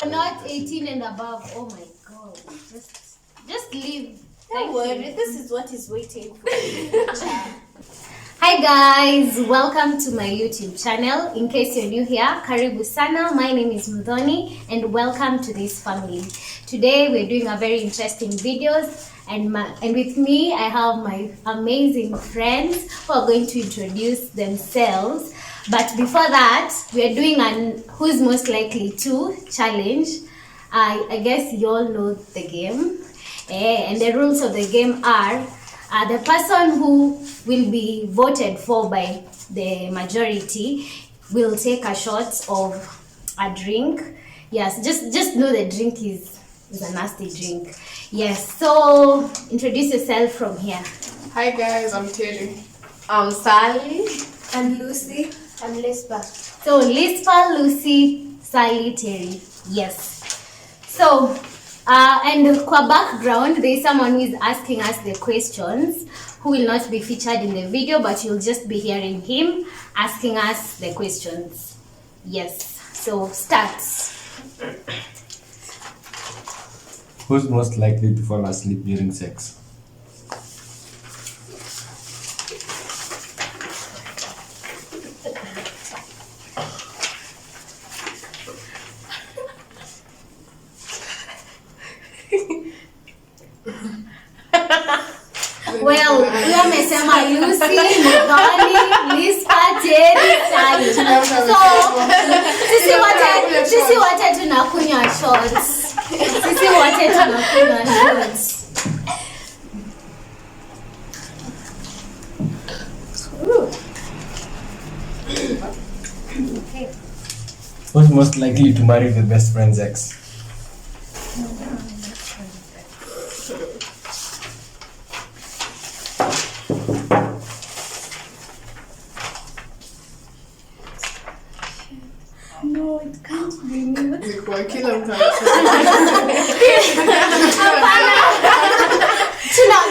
Not 18 and above. Oh my god. Just leave. Don't worry, this is what is waiting for you. Hi guys, welcome to my YouTube channel. In case you're new here, karibu sana. My name is Mudhoni and welcome to this family. Today we're doing a very interesting videos and with me I have my amazing friends who are going to introduce themselves. But before that, we are doing an who's most likely to challenge. I guess you all know the game. And the rules of the game are the person who will be voted for by the majority will take a shot of a drink. Yes, just know the drink is a nasty drink. Yes, so introduce yourself from here. Hi guys, I'm Terry. I'm Sally. I'm Lucy. I'm Lispa. So Lispa, Lucy, Sally, Terry. Yes. So, and kwa background, there is someone who is asking us the questions who will not be featured in the video, but you'll just be hearing him asking us the questions. Yes. So, starts. Who's most likely to fall asleep during sex? Well, huyo amesema Lucy, Mudhoni, Lispa, Terry, Sally. So, sisi wote tunakunywa shots. Sisi wote tunakunywa shots. Okay. Who's most likely to marry the best friend's ex? No, it can't be me. Kwa kila mtu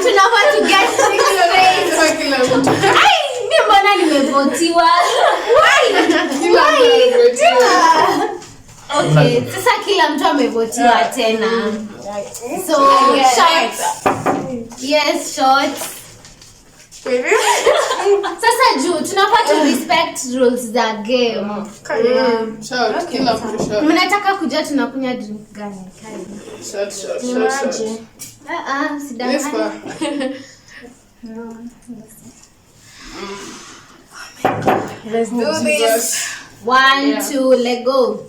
Tunafaa to get things straight. Kwa kila mtu. Ai, mimi mbona nimevotiwa? Why? Okay, sasa kila mtu amevotiwa tena. So, shots. Yes, shots. Sasa juu tunafaa to respect rules za game. Shout, kila mtu shout. Mnataka kujua tunakunywa drink gani? Shout. Sidangani. Lispa. Let's do this. 1, 2, let go.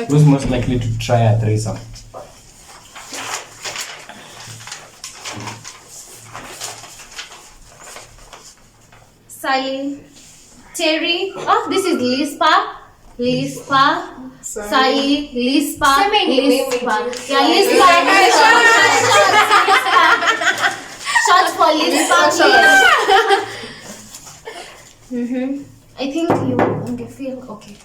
Who's most likely to try a threesome? Sally, Terry. Oh, this is Lispa. Sally, Lispa. Yeah, Lispa. Shot for Lispa. I think you feel okay.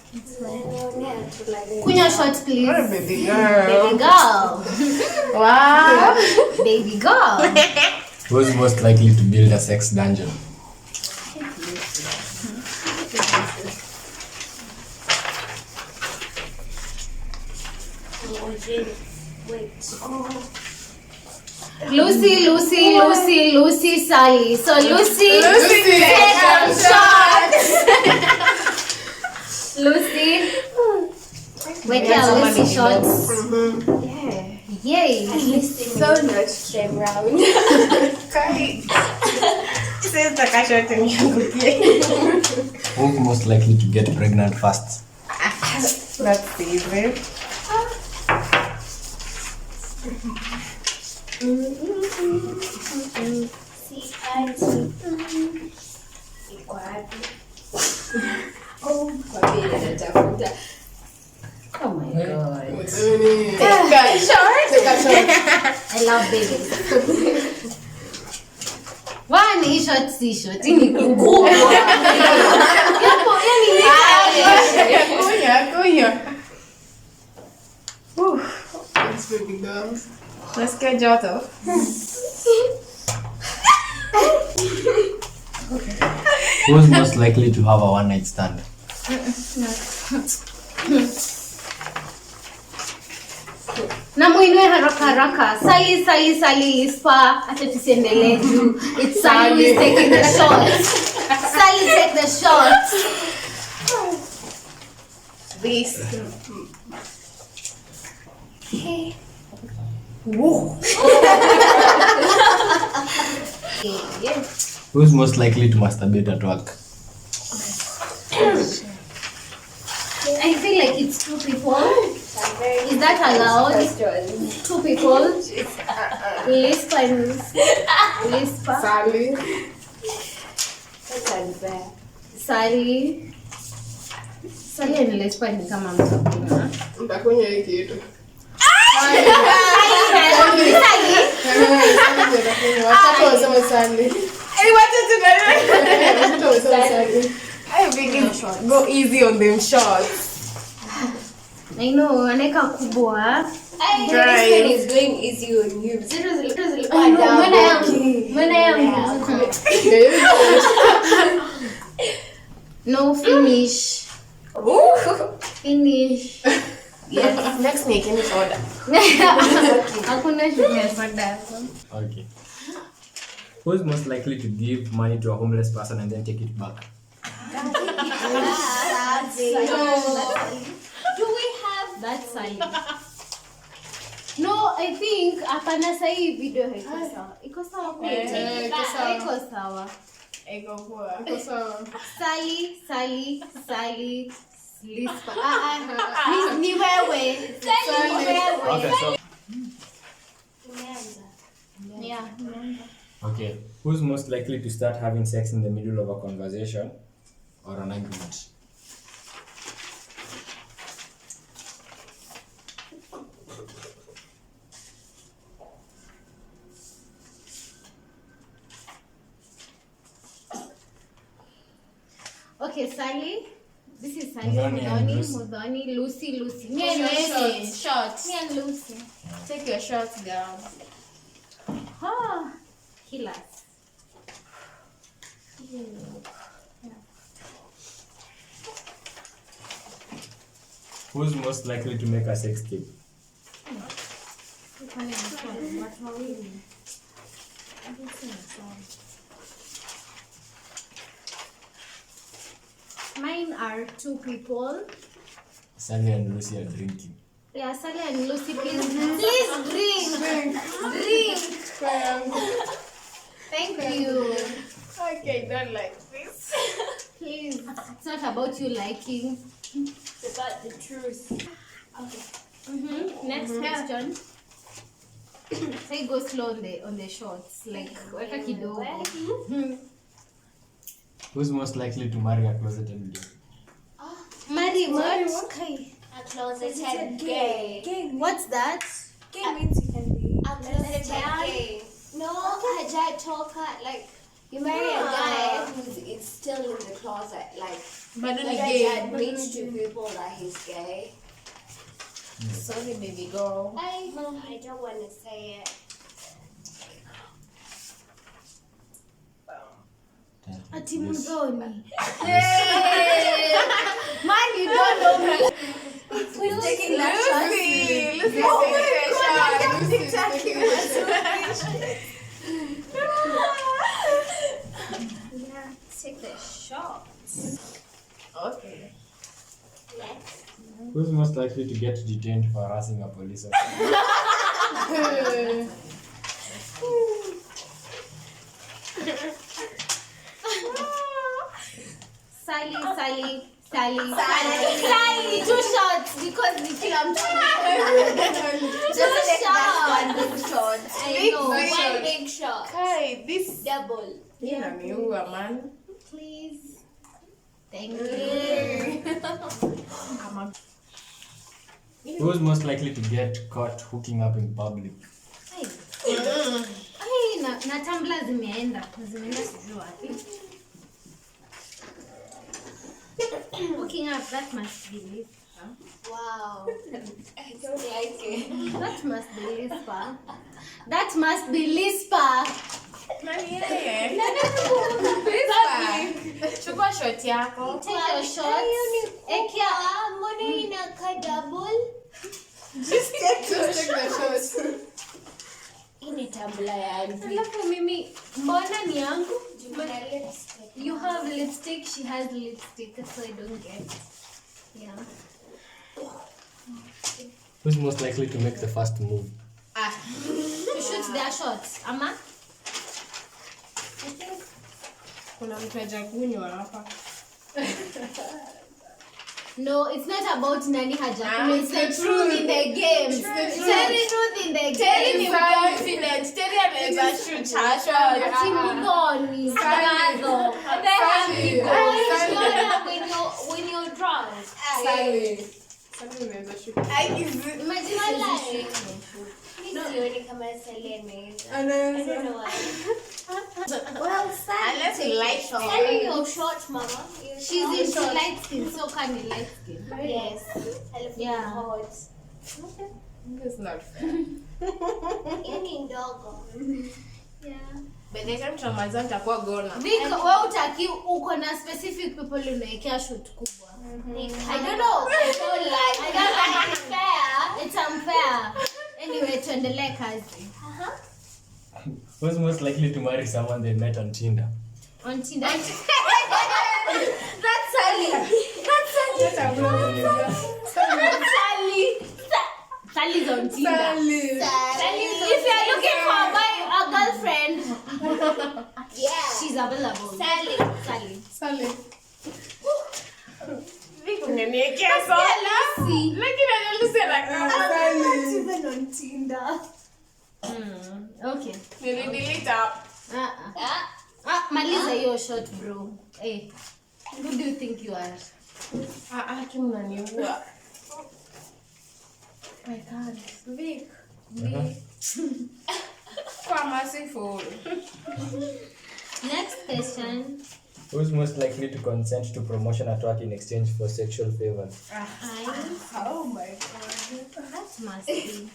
Kunya shot, please. What a baby girl. Baby girl. Wow. Baby girl. Who's most likely to build a sex dungeon? Lucy, Sally. So Lucy. Second shot. Lucy. Wait, Lucy shots. Yay. So much shame round. Who's most likely to get pregnant fast? That's easy. Oh my god. I love babies. One is short, si short. Ini kubwa. Yapo, yani Kunya. Let's baby girls. Let's get Joto. Who's most likely to have a one-night stand? Na muinue haraka haraka. Sally Lispa. Acha tusiendelee juu. It's Sally who is taking the shots. Sally take the shots. This. Okay. Yes. Who's most likely to masturbate at work? I feel like it's two people. Is that allowed? Two people. Lispa and Lispa. Sally. That's unfair. Sally. Sally and Lispa ni kama mtakuna. Nitakunywa hii kitu. Watatu wasema Sally. Watatu wasema Sally. I think go easy on them shots. I know, aneka kubwa. This one is going easy on you. I know, mwana yangu. No, finish. Finish. Yes. Next make any order. Hakuna shule soda. Okay. Who's most likely to give money to a homeless person and then take it back? Do we have that sign? No, I think hapana sahi video haiko sawa. Iko sawa kweli? iko sawa. Iko sawa. Ego poa. Iko sawa. Sally, Lispa. Ni wewe. Okay, so Yeah. okay. Who's most likely to start having sex in the middle of a conversation or an argument? Okay, Sally. This is Sally, Mudhoni and Lucy. Mudhoni, Lucy. Me and Shots. Lucy. Shots. Me and Lucy. Take your shots, girl. Ah, killers. Who's most likely to make a sex tape? Mine are two people. Sally and Lucy are drinking. Yeah, Sally and Lucy, please drink. Drink. Thank you. Okay, don't like this. Please, it's not about you liking. It's about the truth. Next question. Say go slow on the shots, like weka kidogo. Who's most likely to marry a closeted gay? Marry what? A closeted gay. What's that? Gay means you can be. A closeted gay. No, hajatoka, like you marry a guy who's still in the closet, like But only he gay. admits to people that he's gay. Sorry, baby girl. I don't want to say it. Ati Mudhoni. Man, you don't know me. Who's taking that shot? Yeah, take the shot. Okay. Who's most likely to get detained for harassing a police officer? Sally. Two shots because ni kila mtu. Just take that one shot. I know. One big shot. Kai, this Double. inaniua man. Please. Thank you. Who's most likely to get caught hooking up in public? Ai, na Tumblr zimeenda sijui wapi. Hooking up, that must be Lispa. Wow. I don't like it. That must be Lispa. That must be Lispa. Nani yeye? Chukua shot yako. Take your shot. Ekia. Mbona inakaa double? Just take the shot. Hii ni tumbler ya Andrew. Alafu mimi mbona ni yangu? Jumana lipstick. You have lipstick, she has lipstick, so I don't get. Yeah. Who's most likely to make the first move? To shoot their shots. Ama? Kuna mtu hajakunywa hapa. No, it's not about nani hajakunywa. It's it's the the truth in the game. It's the It's the truth in the Terry game. ni confident. Terry anaweza shoot her shot. Ati Mudhoni. Sally. Bravo. Sally. When you're drunk. Sally. Sally unaweza shoot. Imagine Walai. Mimi sioni kama Sally anaweza. I Anaweza. don't know why. Well, Unless you like her. Sally, you're short, mama. You're she's short. into light skin, so can be light skin. Yes. I love Yeah. you hot. It's not fair. Hiyo ni ndogo. Yeah. By the time tunamaliza nitakuwa gona. Vic, wewe utaki uko na specific people unaekea shoot kubwa. I don't know. I don't like. I don't like it fair. It's unfair. Anyway, tuendelee kazi. Who's most likely to marry someone they met on Tinder? On Tinder. That's Sally. That's Sally. Sally. Sally's on Tinder. Sally. Sally. If you're looking for a girlfriend, Yeah. she's available. Sally. Sally. Sally. Unaniwekea sola. Lucy. Lakini analusi anakaa. Sally. Even on Tinder. Okay. Nilidelete up. Maliza hiyo shot, bro. Hey, who do you think you are? Tu mnaniua. I can't. Vic. Kwa merciful. Next question. Who's most likely to consent to promotion at work in exchange for sexual favors? Oh my god. That must be.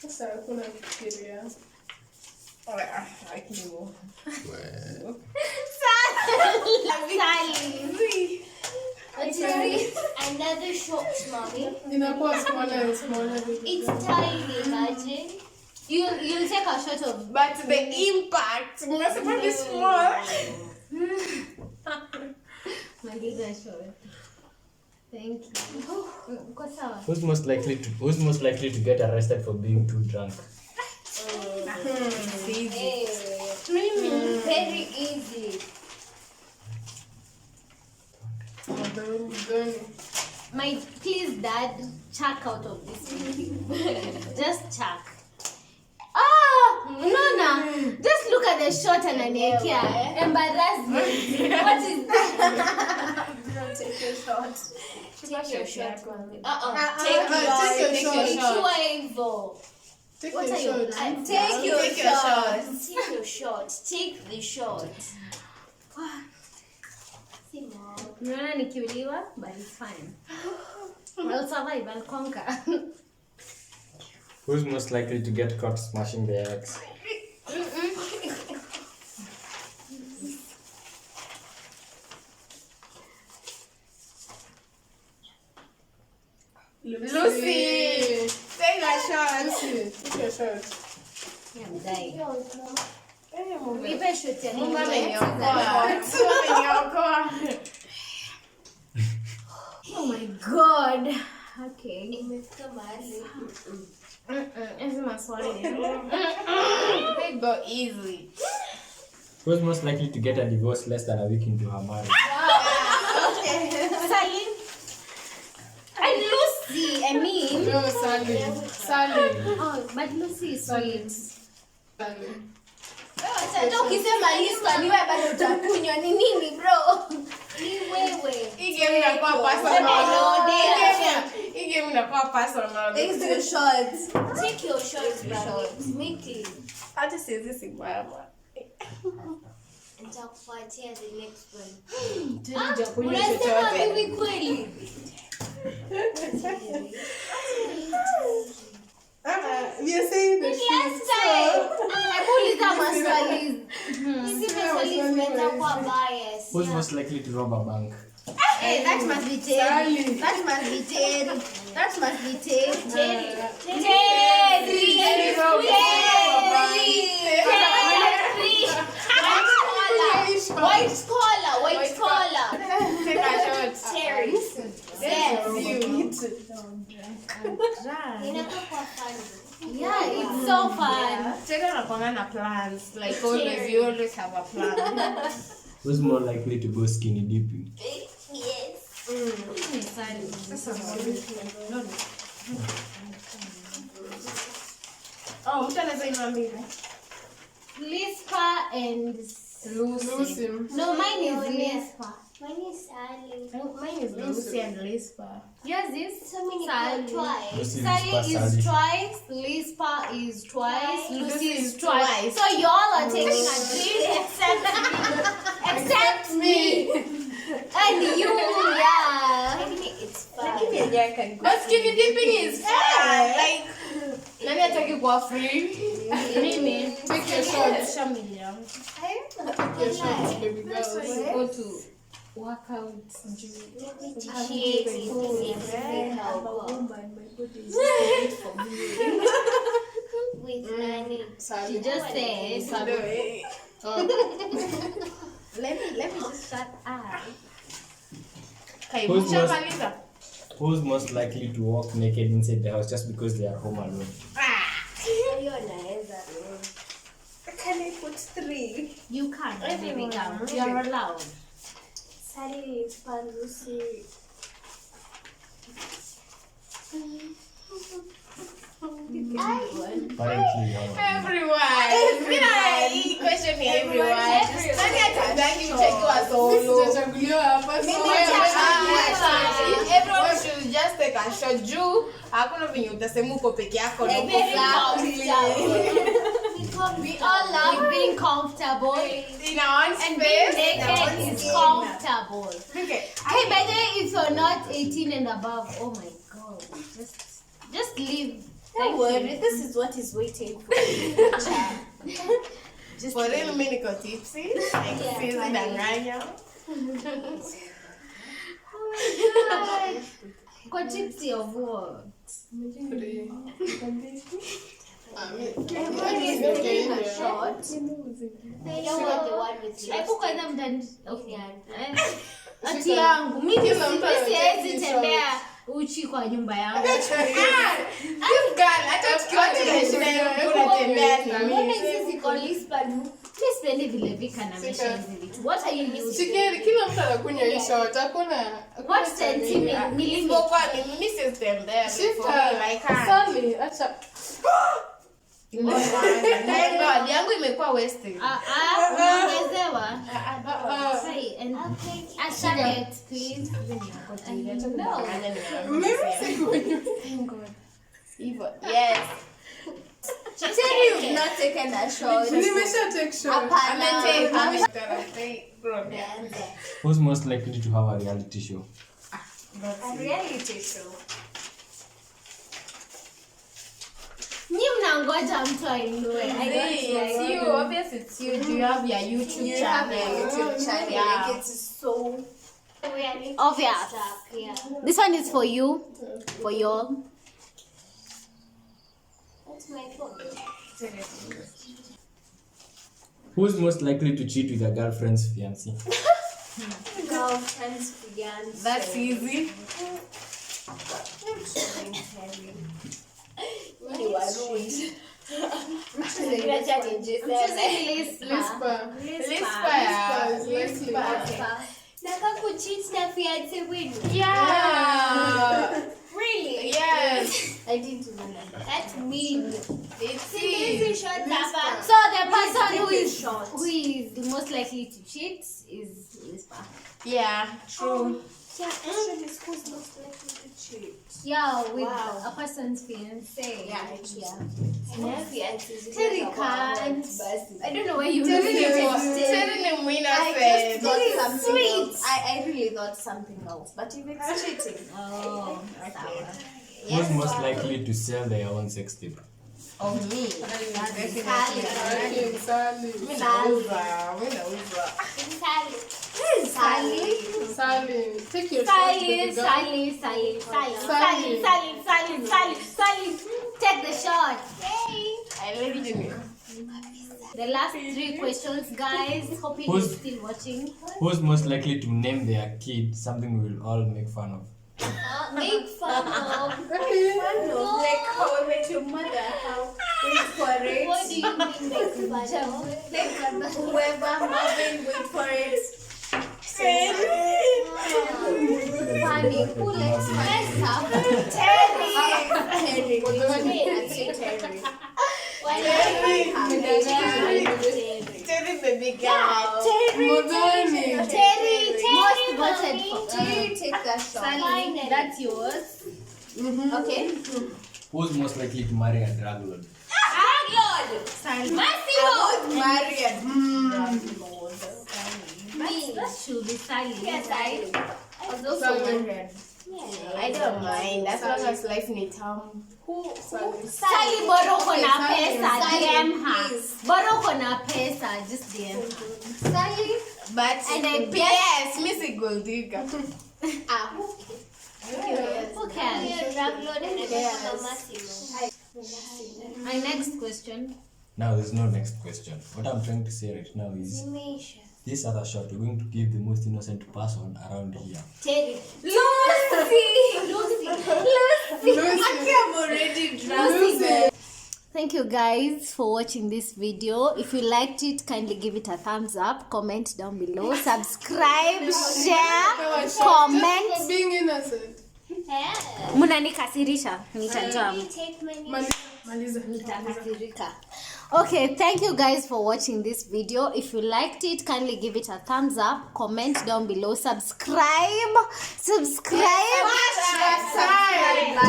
Sasa kuna kufikiria. Sally. What is this? Another short, mommy. Inakuwa smaller and smaller. It's tiny, imagine. You'll take a shot of. But the impact must be small. Maliza shot. Thank you. Uko sawa? Who's most likely to get arrested for being too drunk? Hey. Very easy. My please, Dad, chuck out of this video. Just chuck. Unaona? Just look at the shot ananiekea. Embarrassment. What is that? Take your shot. Take your shot, mommy. Take your shot. Ikiwa hivyo. Take What your are you shot. planning? Take your Take your shot. shot. Take your shot. Take the shot. See, Mom. Unaona nikiuliwa, but it's fine. I'll survive and conquer. Who's most likely to get caught smashing their ex? Lucy. Take a shot. Lucy, take your shot. Yeah, I'm dying. Eh, Mungu. Nipe shot ya Mungu nini? ameniokoa. Mungu ameniokoa. Oh my god. Okay. Imefika mahali. Hizi maswali. They go easy. Who's most likely to get a divorce less than a week into her marriage? Sally. And Lucy, I mean. No, Sally. Sally. Oh, but Lucy is sweet. Sally. Hata ukisema Lisa ni wewe bado utakunywa ni nini bro? Ni wewe. Hii game inakuwa personal. Hii game inakuwa personal. Take your shot, bro. Make it. Hata siwezi simama. Nitakufuatia the next one. Unasema chochote. mimi kweli? We are saying the truth. Nakuuliza maswali. Who's most likely to rob a bank? Hey, that must be Sally. Terry. That must be Terry. That must be Terry. White collar. Take a shot. Terry. Yes, You you. eat. Yeah, it's so fun. Tena nakuanga na plans. Like always, you always have a plan. Who's more likely to go skinny dipping? Yes. Oh, mtu anaweza inua mbili. Lispa and Lucy. no, mine is Lispa. Mine is Sally. Mine is Lucy and Lispa. Yours is So many Sally. twice. Lucy Sally Lispa, is Sally. twice, Lispa is twice, Lucy Lucy is is twice. twice. So y'all are taking a drink except me. Except me. And you, yeah. I think it's fun. But skinny dipping is fun. Like, nani hataki kuwa free? Mimi. Take your shots. Familia. Take your shots, baby girls. Go to workout. With Nani. She just said, let me just shut up. Okay, Who's most- mshamaliza? Who's most likely to walk naked inside the house just because they are home alone? Can I put 3? You can't, baby girl. You're allowed. Sally, Lispa, Lucy. Apparently, Everyone. Hii question ni everyone. Nani atadangi mcheki wa solo? Sijachaguliwa hapa. Everyone should just take a shot juu hakuna venye utasema uko peke yako na uko Very flat. We all love being comfortable. In our own And being space. naked is comfortable. Okay. Hey, by the way, if you're not 18 and above, oh my god, just leave. Don't worry, this is what is waiting for you. Just For real, mimi niko tipsy. Like, siwezi danganya. Go tipsy of what? Hebu kwanza mtani. Okay. Ati yangu mimi Kila mtu siwezi anataka tembea uchi kwa nyumba yangu. This girl, hata tukiwa tunashinda unatembea na Mbona mimi. hizi ziko Lispa? Mimi sipendi vile vika na mesha hizi vitu. What are you using? Shikeni, kila mtu anakunywa hii shot. Hakuna What familia. millimeter? Kwa mimi siwezi tembea. Shika. For me, I can't. Sally, acha. God, yangu imekuwa wasted. Unaongezewa? Ah, Say, and a shot, please. No. mimi sikunywa. Hivyo. Yes. Terry, you've not taken a shot. Nimesha take shot. who's most likely to have a reality show? A reality show. Nyi mnangoja mtu ainue. I don't It's like you. Obviously, it's you. Do you have your YouTube You have channel? a YouTube channel. Yeah. Like, it's so. Obvious. Yeah. This one is for you, for y'all. That's my phone. Who's most likely to cheat with a girlfriend's fiancé? Girlfriends began. That's easy. Nakakucheat na fiance wenu. Yeah. Really? Yes. I didn't remember. That's mean. It's Easy easy. shot hapa. So the person who is most likely to cheat is Lispa. Yeah. True. Yeah, actually, who's most likely to cheat? Yeah, with Wow. a person's fiance. Yeah. Na fiance Terry can't. I don't know why you Tell really me did what- it. tell me when I I said. just Terry is thought something sweet. else. I really thought something else. But if it's cheating, Oh, okay. Who's most likely to sell their own sex tape? Oh, me. Sally. Sally. Take your shot, baby girl. Sally. Take the shot. I love you. The last 3 questions, guys. Hoping you're still watching. Who's most likely to name their kid something we'll all make fun of? Make fun of. Okay. Like how I met your mother. How wait for it. What do you mean make fun of? Like whoever Marvin wait for it. Funny. Who likes mess up? Terry. I'd say Terry. Why Terry, baby girl. Modani. Most voted for. Terry, take that shot. Sally, that's yours. Okay. Who's most likely to marry a drug lord? That should be Sally. Yes, right? Sally. I don't mind as long as life needs harm. Sally, bora uko na pesa, DM her. Bora uko na pesa, just DM her. Sally. But And I yes, Missy Gold Digger. Who cares? My next question. Now there's no next question. What I'm trying to say right now is this other shot we're going to give the most innocent person around here. Terry. I'm already drunk. Thank you guys for watching this video. If you liked it, kindly give it a thumbs up, comment down below, subscribe, share, comment. For being innocent. Munanikasirisha, nitajua. Maliza. Okay, thank you guys for watching this video. If you liked it, kindly give it a thumbs up, comment down below, subscribe.